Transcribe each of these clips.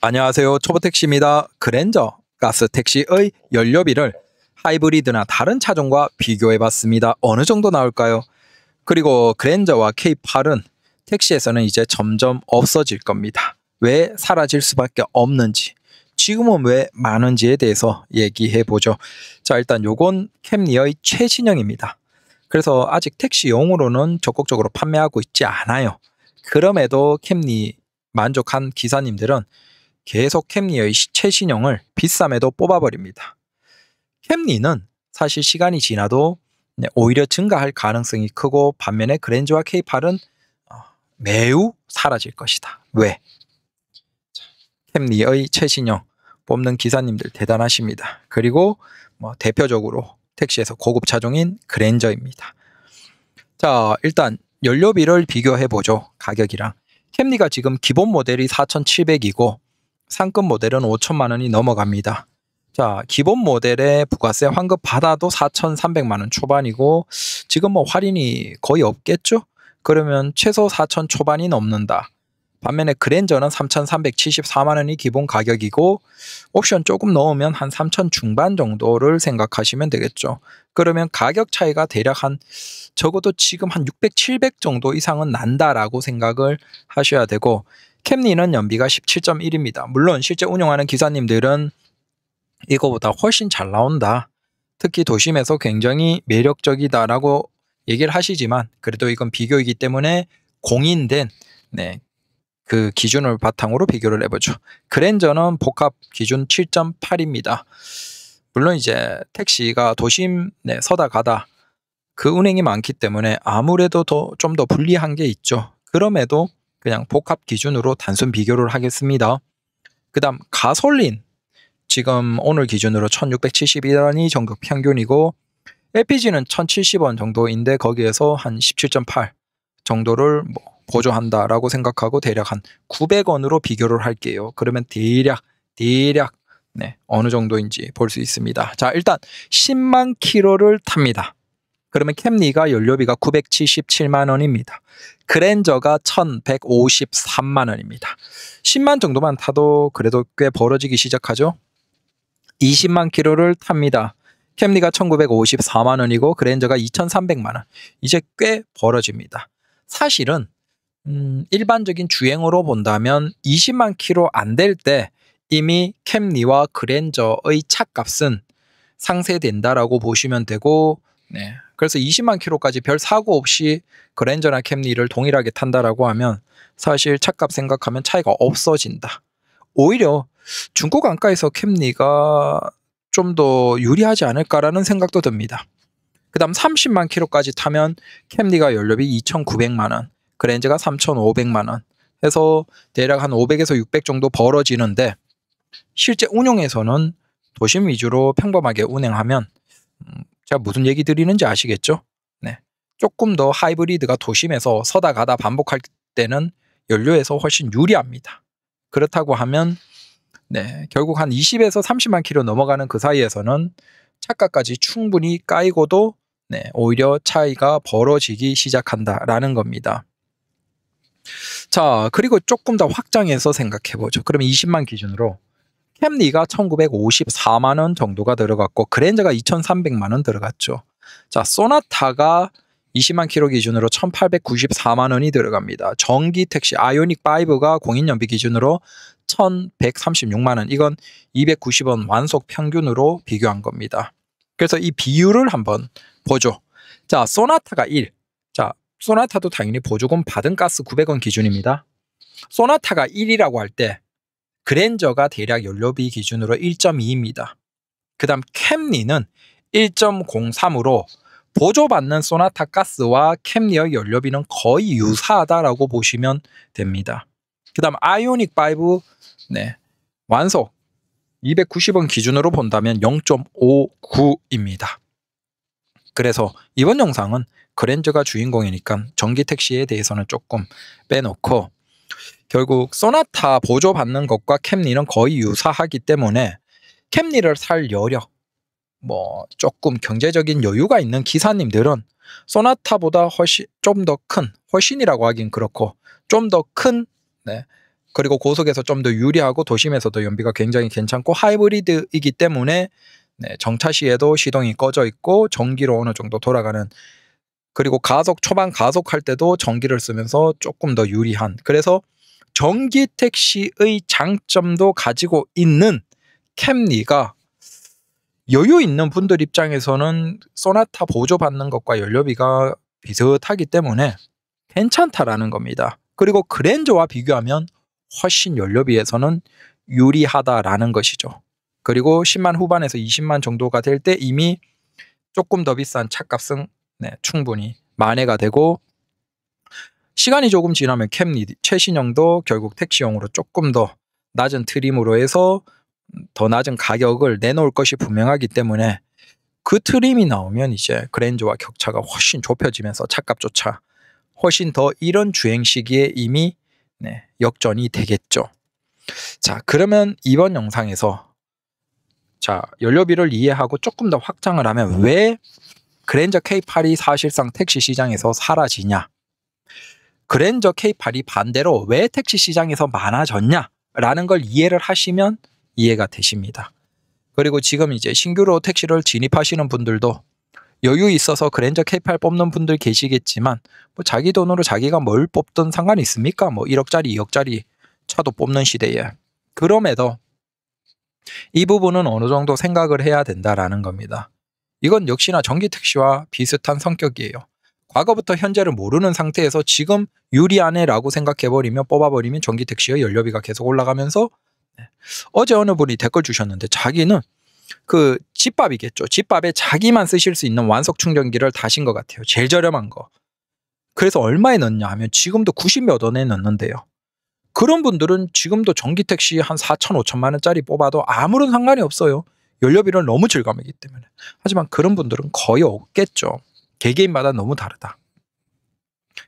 안녕하세요. 초보택시입니다. 그랜저 가스택시의 연료비를 하이브리드나 다른 차종과 비교해봤습니다. 어느 정도 나올까요? 그리고 그랜저와 K8은 택시에서는 이제 점점 없어질 겁니다. 왜 사라질 수밖에 없는지, 지금은 왜 많은지에 대해서 얘기해보죠. 자, 일단 요건 캠리의 최신형입니다. 그래서 아직 택시용으로는 적극적으로 판매하고 있지 않아요. 그럼에도 캠리 만족한 기사님들은 계속 캠리의 최신형을 비쌈에도 뽑아버립니다. 캠리는 사실 시간이 지나도 오히려 증가할 가능성이 크고, 반면에 그랜저와 K8은 매우 사라질 것이다. 왜? 캠리의 최신형 뽑는 기사님들 대단하십니다. 그리고 대표적으로 택시에서 고급 차종인 그랜저입니다. 자, 일단 연료비를 비교해보죠. 가격이랑. 캠리가 지금 기본 모델이 4,700이고 상급 모델은 5천만 원이 넘어갑니다. 자, 기본 모델에 부가세 환급 받아도 4,300만 원 초반이고, 지금 할인이 거의 없겠죠? 그러면 최소 4천 초반이 넘는다. 반면에 그랜저는 3,374만 원이 기본 가격이고, 옵션 조금 넣으면 한 3천 중반 정도를 생각하시면 되겠죠. 그러면 가격 차이가 대략 적어도 지금 한 600, 700 정도 이상은 난다라고 생각을 하셔야 되고, 캠리는 연비가 17.1입니다. 물론 실제 운영하는 기사님들은 이거보다 훨씬 잘 나온다, 특히 도심에서 굉장히 매력적이다라고 얘기를 하시지만, 그래도 이건 비교이기 때문에 공인된 그 기준을 바탕으로 비교를 해보죠. 그랜저는 복합 기준 7.8입니다. 물론 이제 택시가 도심 서다 가다 그 운행이 많기 때문에 아무래도 좀 더 불리한 게 있죠. 그럼에도 그냥 복합 기준으로 단순 비교를 하겠습니다. 그 다음 가솔린, 지금 오늘 기준으로 1,671원이 전국 평균이고, LPG는 1,070원 정도인데 거기에서 한 17.8 정도를 보조한다라고 생각하고 대략 한 900원으로 비교를 할게요. 그러면 대략 어느 정도인지 볼 수 있습니다. 자, 일단 10만 킬로를 탑니다. 그러면 캠리가 연료비가 977만 원입니다. 그랜저가 1,153만 원입니다. 10만 정도만 타도 그래도 꽤 벌어지기 시작하죠. 20만 킬로를 탑니다. 캠리가 1,954만 원이고 그랜저가 2,300만 원. 이제 꽤 벌어집니다. 사실은 일반적인 주행으로 본다면 20만 킬로 안 될 때 이미 캠리와 그랜저의 차값은 상쇄된다라고 보시면 되고, 그래서 20만 킬로까지 별 사고 없이 그랜저나 캠리를 동일하게 탄다라고 하면 사실 차값 생각하면 차이가 없어진다. 오히려 중고 강가에서 캠리가 좀 더 유리하지 않을까라는 생각도 듭니다. 그 다음 30만 킬로까지 타면 캠리가 연료비 2,900만 원, 그랜저가 3,500만 원 해서 대략 한 500에서 600 정도 벌어지는데, 실제 운용에서는 도심 위주로 평범하게 운행하면 제가 무슨 얘기 드리는지 아시겠죠? 조금 더 하이브리드가 도심에서 서다 가다 반복할 때는 연료에서 훨씬 유리합니다. 그렇다고 하면 결국 한 20에서 30만 킬로 넘어가는 그 사이에서는 차가까지 충분히 까이고도 오히려 차이가 벌어지기 시작한다라는 겁니다. 자, 그리고 조금 더 확장해서 생각해보죠. 그러면 20만 기준으로 캠리가 1,954만 원 정도가 들어갔고 그랜저가 2,300만 원 들어갔죠. 자, 소나타가 20만 킬로 기준으로 1,894만 원이 들어갑니다. 전기 택시 아이오닉 5가 공인연비 기준으로 1,136만 원. 이건 290원 완속 평균으로 비교한 겁니다. 그래서 이 비율을 한번 보죠. 자, 소나타가 1. 자, 소나타도 당연히 보조금 받은 가스 900원 기준입니다. 소나타가 1이라고 할 때 그랜저가 대략 연료비 기준으로 1.2입니다. 그 다음 캠리는 1.03으로 보조받는 소나타 가스와 캠리의 연료비는 거의 유사하다라고 보시면 됩니다. 그 다음 아이오닉 5 완속 290원 기준으로 본다면 0.59입니다. 그래서 이번 영상은 그랜저가 주인공이니까 전기 택시에 대해서는 조금 빼놓고, 결국 소나타 보조받는 것과 캠리는 거의 유사하기 때문에 캠리를 살 여력, 조금 경제적인 여유가 있는 기사님들은 소나타보다 훨씬이라고 하긴 그렇고 좀 더 큰 그리고 고속에서 좀 더 유리하고 도심에서도 연비가 굉장히 괜찮고 하이브리드이기 때문에 네, 정차 시에도 시동이 꺼져 있고 전기로 어느 정도 돌아가는, 그리고 초반 가속할 때도 전기를 쓰면서 조금 더 유리한, 그래서 전기 택시의 장점도 가지고 있는 캠리가 여유 있는 분들 입장에서는 소나타 보조받는 것과 연료비가 비슷하기 때문에 괜찮다라는 겁니다. 그리고 그랜저와 비교하면 훨씬 연료비에서는 유리하다라는 것이죠. 그리고 10만 후반에서 20만 정도가 될 때 이미 조금 더 비싼 차값은 네, 충분히 만회가 되고, 시간이 조금 지나면 캠리 최신형도 결국 택시용으로 조금 더 낮은 트림으로 해서 더 낮은 가격을 내놓을 것이 분명하기 때문에 그 트림이 나오면 이제 그랜저와 격차가 훨씬 좁혀지면서 차값조차 훨씬 더 이런 주행 시기에 이미 네, 역전이 되겠죠. 자, 그러면 이번 영상에서 자, 연료비를 이해하고 조금 더 확장을 하면 왜 그랜저 K8이 사실상 택시 시장에서 사라지냐, 그랜저 K8이 반대로 왜 택시 시장에서 많아졌냐 라는 걸 이해를 하시면 이해가 되십니다. 그리고 지금 이제 신규로 택시를 진입하시는 분들도 여유 있어서 그랜저 K8 뽑는 분들 계시겠지만 뭐 자기 돈으로 자기가 뭘 뽑든 상관이 있습니까? 뭐 1억짜리 2억짜리 차도 뽑는 시대에. 그럼에도 이 부분은 어느 정도 생각을 해야 된다라는 겁니다. 이건 역시나 전기 택시와 비슷한 성격이에요. 과거부터 현재를 모르는 상태에서 지금 유리하네 라고 생각해버리면 뽑아버리면 전기 택시의 연료비가 계속 올라가면서, 어제 어느 분이 댓글 주셨는데 자기는 그 집밥이겠죠. 집밥에 자기만 쓰실 수 있는 완속 충전기를 다신 것 같아요. 제일 저렴한 거. 그래서 얼마에 넣냐 하면 지금도 90몇 원에 넣는데요. 그런 분들은 지금도 전기 택시 한 4천 5천만 원짜리 뽑아도 아무런 상관이 없어요. 연료비를 너무 절감하기 때문에. 하지만 그런 분들은 거의 없겠죠. 개개인마다 너무 다르다.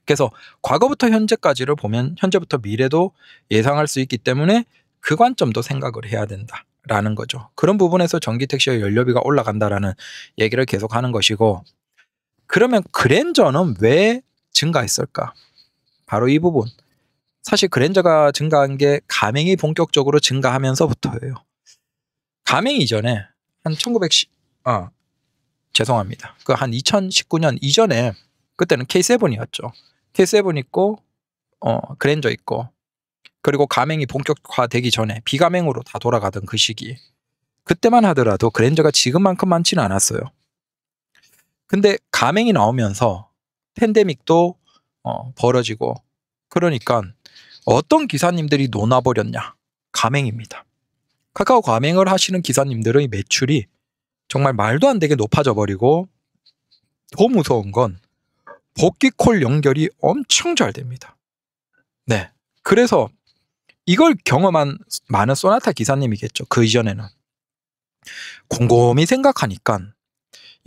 그래서 과거부터 현재까지를 보면 현재부터 미래도 예상할 수 있기 때문에 그 관점도 생각을 해야 된다라는 거죠. 그런 부분에서 전기 택시의 연료비가 올라간다라는 얘기를 계속 하는 것이고, 그러면 그랜저는 왜 증가했을까? 바로 이 부분. 사실 그랜저가 증가한 게 가맹이 본격적으로 증가하면서부터예요. 가맹 이전에 한 죄송합니다. 그 한 2019년 이전에 그때는 K7이었죠. K7 있고 그랜저 있고, 그리고 가맹이 본격화되기 전에 비가맹으로 다 돌아가던 그 시기. 그때만 하더라도 그랜저가 지금만큼 많지는 않았어요. 근데 가맹이 나오면서 팬데믹도 벌어지고, 그러니까 어떤 기사님들이 논아버렸냐? 가맹입니다. 카카오 가맹을 하시는 기사님들의 매출이 정말 말도 안 되게 높아져 버리고, 더 무서운 건 복귀콜 연결이 엄청 잘 됩니다. 네, 그래서 이걸 경험한 많은 소나타 기사님이겠죠. 그 이전에는 곰곰이 생각하니까,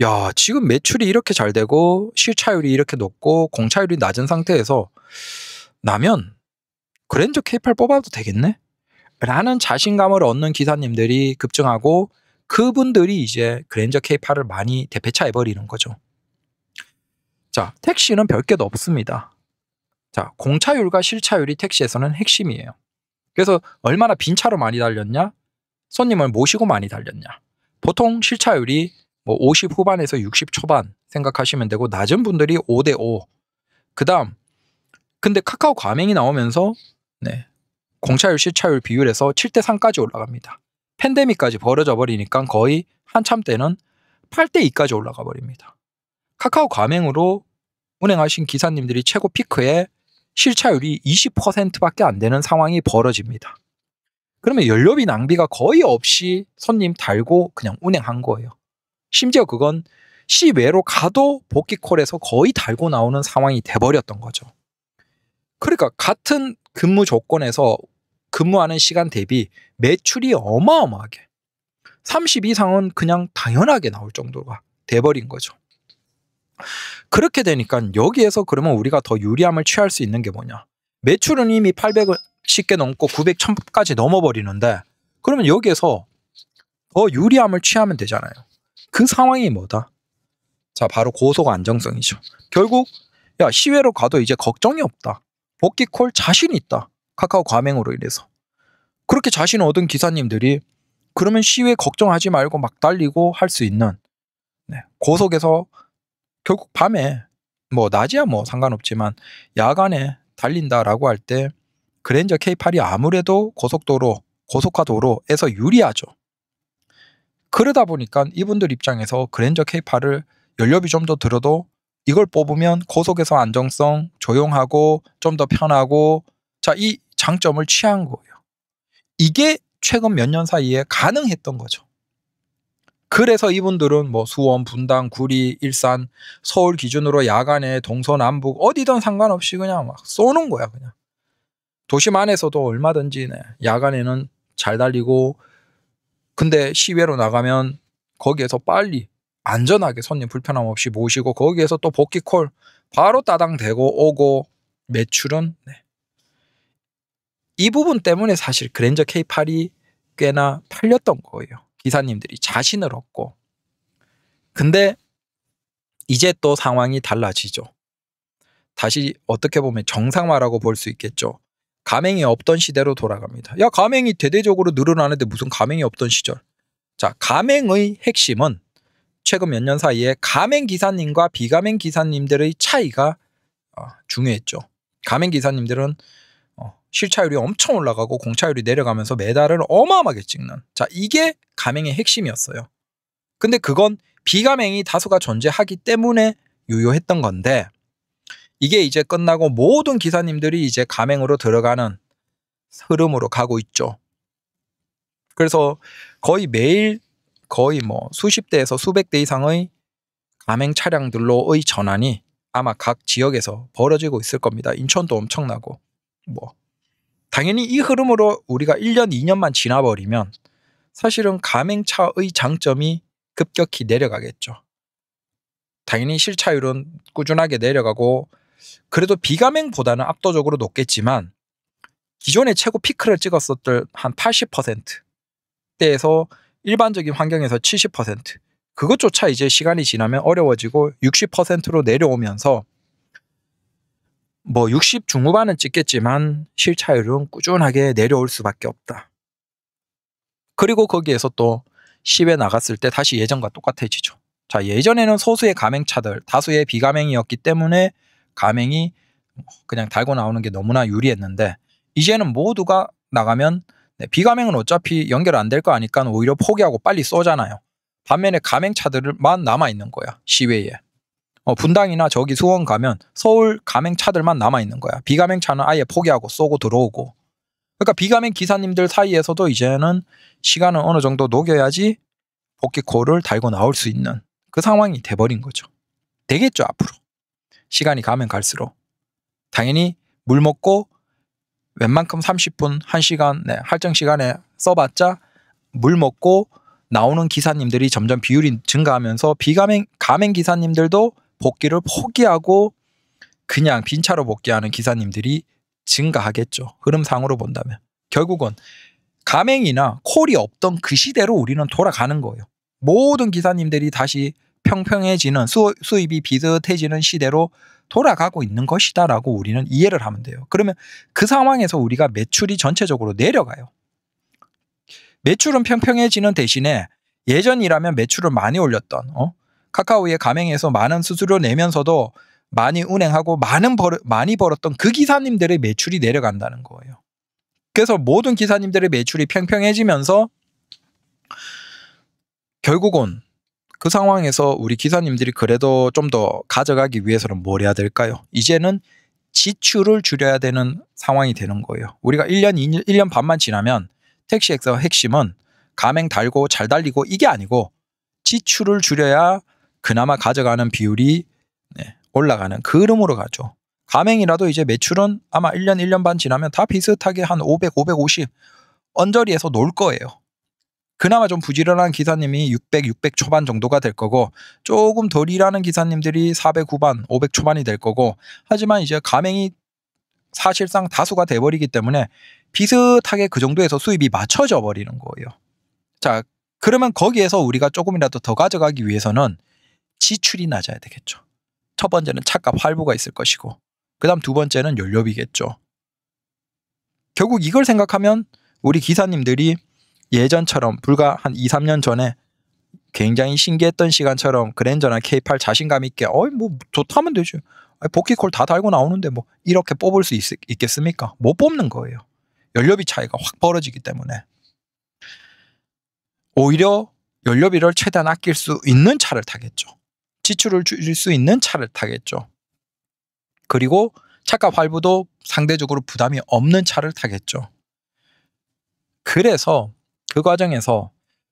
야, 지금 매출이 이렇게 잘 되고 실차율이 이렇게 높고 공차율이 낮은 상태에서 나면 그랜저 K8 뽑아도 되겠네? 라는 자신감을 얻는 기사님들이 급증하고, 그분들이 이제 그랜저 K8을 많이 대폐차해버리는 거죠. 자, 택시는 별게도 없습니다. 자, 공차율과 실차율이 택시에서는 핵심이에요. 그래서 얼마나 빈 차로 많이 달렸냐? 손님을 모시고 많이 달렸냐? 보통 실차율이 뭐 50 후반에서 60 초반 생각하시면 되고, 낮은 분들이 5대5. 그 다음, 근데 카카오 가맹이 나오면서 네, 공차율 실차율 비율에서 7대3까지 올라갑니다. 팬데믹까지 벌어져 버리니까 거의 한참 때는 8대2까지 올라가 버립니다. 카카오 가맹으로 운행하신 기사님들이 최고 피크에 실차율이 20%밖에 안 되는 상황이 벌어집니다. 그러면 연료비 낭비가 거의 없이 손님 달고 그냥 운행한 거예요. 심지어 그건 시외로 가도 복귀콜에서 거의 달고 나오는 상황이 돼버렸던 거죠. 그러니까 같은 근무 조건에서 근무하는 시간 대비 매출이 어마어마하게 30 이상은 그냥 당연하게 나올 정도가 돼버린 거죠. 그렇게 되니까 여기에서 그러면 우리가 더 유리함을 취할 수 있는 게 뭐냐? 매출은 이미 800을 쉽게 넘고 900, 1000까지 넘어버리는데, 그러면 여기에서 더 유리함을 취하면 되잖아요. 그 상황이 뭐다? 자, 바로 고속 안정성이죠. 결국 야, 시외로 가도 이제 걱정이 없다. 복귀콜 자신 있다. 카카오 과맹으로 인해서. 그렇게 자신 얻은 기사님들이 그러면 시외 걱정하지 말고 막 달리고 할 수 있는, 고속에서 결국 밤에 뭐 낮이야 뭐 상관없지만 야간에 달린다라고 할 때 그랜저 K8이 아무래도 고속화 도로에서 유리하죠. 그러다 보니까 이분들 입장에서 그랜저 K8을 연료비 좀 더 들어도 이걸 뽑으면 고속에서 안정성, 조용하고 좀 더 편하고, 자, 이 장점을 취한 거예요. 이게 최근 몇 년 사이에 가능했던 거죠. 그래서 이분들은 뭐 수원, 분당, 구리, 일산, 서울 기준으로 야간에 동서남북 어디든 상관없이 그냥 막 쏘는 거야. 그냥 도심 안에서도 얼마든지 야간에는 잘 달리고, 근데 시외로 나가면 거기에서 빨리 안전하게 손님 불편함 없이 모시고 거기에서 또 복귀콜 바로 따당 대고 오고, 매출은 이 부분 때문에 사실 그랜저 K8이 꽤나 팔렸던 거예요. 기사님들이 자신을 얻고. 근데 이제 또 상황이 달라지죠. 다시 어떻게 보면 정상화라고 볼 수 있겠죠. 가맹이 없던 시대로 돌아갑니다. 야, 가맹이 대대적으로 늘어나는데 무슨 가맹이 없던 시절. 자, 가맹의 핵심은 최근 몇 년 사이에 가맹 기사님과 비가맹 기사님들의 차이가 중요했죠. 가맹 기사님들은 실차율이 엄청 올라가고 공차율이 내려가면서 메달을 어마어마하게 찍는, 자, 이게 가맹의 핵심이었어요. 근데 그건 비가맹이 다수가 존재하기 때문에 유효했던 건데, 이게 이제 끝나고 모든 기사님들이 이제 가맹으로 들어가는 흐름으로 가고 있죠. 그래서 거의 매일 거의 뭐 수십 대에서 수백 대 이상의 가맹 차량들로의 전환이 아마 각 지역에서 벌어지고 있을 겁니다. 인천도 엄청나고. 뭐 당연히 이 흐름으로 우리가 1년, 2년만 지나버리면 사실은 가맹차의 장점이 급격히 내려가겠죠. 당연히 실차율은 꾸준하게 내려가고, 그래도 비가맹보다는 압도적으로 높겠지만 기존의 최고 피크를 찍었었던 한 80%대에서 일반적인 환경에서 70%, 그것조차 이제 시간이 지나면 어려워지고 60%로 내려오면서 뭐 60 중후반은 찍겠지만 실차율은 꾸준하게 내려올 수밖에 없다. 그리고 거기에서 또 시외 나갔을 때 다시 예전과 똑같아지죠. 자, 예전에는 소수의 가맹차들, 다수의 비가맹이었기 때문에 가맹이 그냥 달고 나오는 게 너무나 유리했는데, 이제는 모두가 나가면 비가맹은 어차피 연결 안 될 거 아니까 오히려 포기하고 빨리 쏘잖아요. 반면에 가맹차들만 남아있는 거야, 시외에. 분당이나 저기 수원 가면 서울 가맹차들만 남아있는 거야. 비가맹차는 아예 포기하고 쏘고 들어오고. 그러니까 비가맹 기사님들 사이에서도 이제는 시간을 어느 정도 녹여야지 복귀콜을 달고 나올 수 있는 그 상황이 돼버린 거죠. 되겠죠, 앞으로. 시간이 가면 갈수록. 당연히 물 먹고 웬만큼 30분, 1시간 할증 시간에 써봤자 물 먹고 나오는 기사님들이 점점 비율이 증가하면서 가맹 기사님들도 복귀를 포기하고 그냥 빈차로 복귀하는 기사님들이 증가하겠죠. 흐름상으로 본다면. 결국은 가맹이나 콜이 없던 그 시대로 우리는 돌아가는 거예요. 모든 기사님들이 다시 평평해지는, 수입이 비슷해지는 시대로 돌아가고 있는 것이다라고 우리는 이해를 하면 돼요. 그러면 그 상황에서 우리가 매출이 전체적으로 내려가요. 매출은 평평해지는 대신에 예전이라면 매출을 많이 올렸던 카카오의 가맹에서 많은 수수료 내면서도 많이 운행하고 많이 벌었던 그 기사님들의 매출이 내려간다는 거예요. 그래서 모든 기사님들의 매출이 평평해지면서 결국은 그 상황에서 우리 기사님들이 그래도 좀 더 가져가기 위해서는 뭘 해야 될까요? 이제는 지출을 줄여야 되는 상황이 되는 거예요. 우리가 1년 반만 지나면 택시엑스의 핵심은 가맹 달고 잘 달리고 이게 아니고 지출을 줄여야 그나마 가져가는 비율이 올라가는 그 흐름으로 가죠. 가맹이라도 이제 매출은 아마 1년 반 지나면 다 비슷하게 한 500, 550 언저리에서 놀 거예요. 그나마 좀 부지런한 기사님이 600 초반 정도가 될 거고, 조금 덜 일하는 기사님들이 400 후반, 500 초반이 될 거고, 하지만 이제 가맹이 사실상 다수가 돼버리기 때문에 비슷하게 그 정도에서 수입이 맞춰져 버리는 거예요. 자, 그러면 거기에서 우리가 조금이라도 더 가져가기 위해서는 지출이 낮아야 되겠죠. 첫 번째는 차값 할부가 있을 것이고, 그 다음 두 번째는 연료비겠죠. 결국 이걸 생각하면 우리 기사님들이 예전처럼 불과 한 2, 3년 전에 굉장히 신기했던 시간처럼 그랜저나 K8 자신감 있게 뭐 좋다면 되죠. 복귀콜 다 달고 나오는데 뭐 이렇게 뽑을 수 있겠습니까? 못 뽑는 거예요. 연료비 차이가 확 벌어지기 때문에. 오히려 연료비를 최대한 아낄 수 있는 차를 타겠죠. 지출을 줄일 수 있는 차를 타겠죠. 그리고 차값 할부도 상대적으로 부담이 없는 차를 타겠죠. 그래서 그 과정에서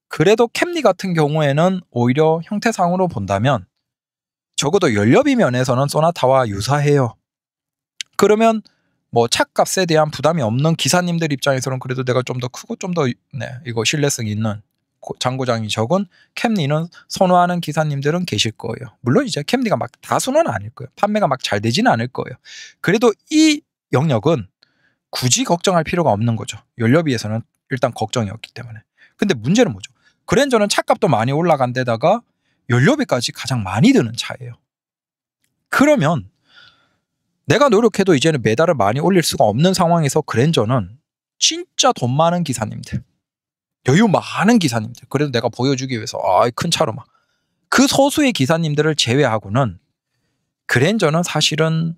그래도 캠리 같은 경우에는 오히려 형태상으로 본다면 적어도 연료비 면에서는 소나타와 유사해요. 그러면 뭐 차값에 대한 부담이 없는 기사님들 입장에서는 그래도 내가 좀 더 크고 좀 더 이거 신뢰성이 있는 잔고장이 적은 캠리는 선호하는 기사님들은 계실 거예요. 물론 이제 캠리가 막 다수는 아닐 거예요. 판매가 막 잘 되지는 않을 거예요. 그래도 이 영역은 굳이 걱정할 필요가 없는 거죠. 연료비에서는 일단 걱정이 없기 때문에. 근데 문제는 뭐죠? 그랜저는 차값도 많이 올라간 데다가 연료비까지 가장 많이 드는 차예요. 그러면 내가 노력해도 이제는 메달을 많이 올릴 수가 없는 상황에서 그랜저는 진짜 돈 많은 기사님들, 여유 많은 기사님들, 그래도 내가 보여주기 위해서 큰 차로 막 그 소수의 기사님들을 제외하고는 그랜저는 사실은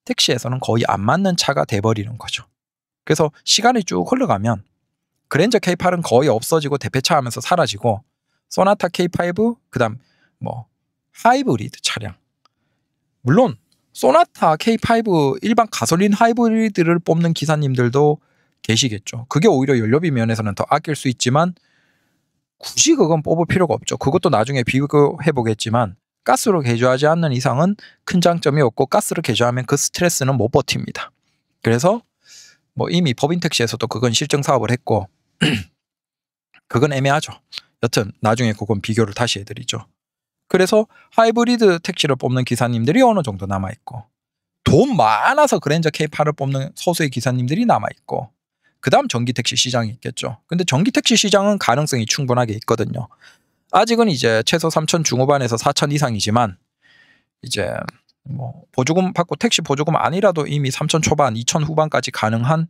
택시에서는 거의 안 맞는 차가 돼버리는 거죠. 그래서 시간이 쭉 흘러가면 그랜저 K8은 거의 없어지고 대폐차 하면서 사라지고 소나타 K5 그다음 뭐 하이브리드 차량, 물론 소나타 K5 일반 가솔린 하이브리드를 뽑는 기사님들도 계시겠죠. 그게 오히려 연료비 면에서는 더 아낄 수 있지만 굳이 그건 뽑을 필요가 없죠. 그것도 나중에 비교해 보겠지만 가스로 개조하지 않는 이상은 큰 장점이 없고 가스로 개조하면 그 스트레스는 못 버팁니다. 그래서 뭐 이미 법인 택시에서도 그건 실증 사업을 했고 그건 애매하죠. 여튼 나중에 그건 비교를 다시 해드리죠. 그래서 하이브리드 택시를 뽑는 기사님들이 어느 정도 남아있고 돈 많아서 그랜저 K8을 뽑는 소수의 기사님들이 남아있고 그 다음 전기택시 시장이 있겠죠. 근데 전기택시 시장은 가능성이 충분하게 있거든요. 아직은 이제 최소 3천 중후반에서 4천 이상이지만 이제 뭐 보조금 받고 택시 보조금 아니라도 이미 3천 초반, 2천 후반까지 가능한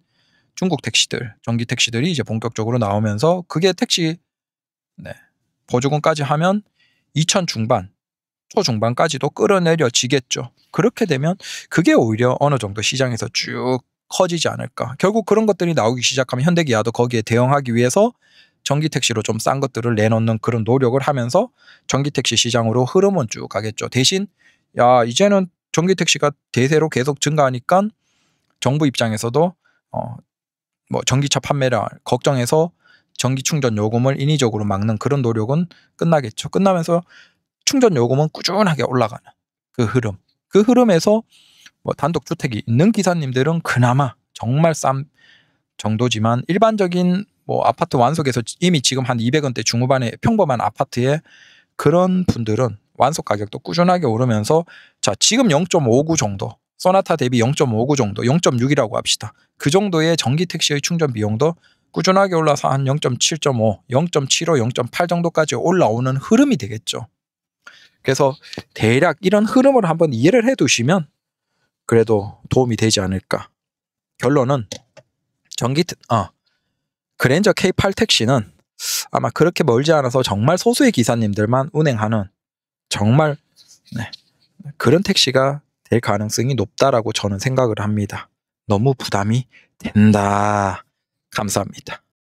중국 택시들, 전기 택시들이 이제 본격적으로 나오면서 그게 택시 보조금까지 하면 2천 중반, 초중반까지도 끌어내려지겠죠. 그렇게 되면 그게 오히려 어느 정도 시장에서 쭉 커지지 않을까. 결국 그런 것들이 나오기 시작하면 현대기아도 거기에 대응하기 위해서 전기택시로 좀 싼 것들을 내놓는 그런 노력을 하면서 전기택시 시장으로 흐름은 쭉 가겠죠. 대신 이제는 전기택시가 대세로 계속 증가하니까 정부 입장에서도 뭐 전기차 판매를 걱정해서 전기 충전 요금을 인위적으로 막는 그런 노력은 끝나겠죠. 끝나면서 충전 요금은 꾸준하게 올라가는 그 흐름에서 뭐 단독 주택이 있는 기사님들은 그나마 정말 싼 정도지만 일반적인 뭐 아파트 완속에서 이미 지금 한 200원대 중후반의 평범한 아파트에 그런 분들은 완속 가격도 꾸준하게 오르면서 지금 0.59 정도, 소나타 대비 0.59 정도, 0.6이라고 합시다. 그 정도의 전기 택시의 충전 비용도 꾸준하게 올라서 한 0.7.5, 0.75, 0.8 정도까지 올라오는 흐름이 되겠죠. 그래서 대략 이런 흐름을 한번 이해를 해 두시면 그래도 도움이 되지 않을까. 결론은 그랜저 K8 택시는 아마 그렇게 멀지 않아서 정말 소수의 기사님들만 운행하는 정말 그런 택시가 될 가능성이 높다라고 저는 생각을 합니다. 너무 부담이 된다. 감사합니다.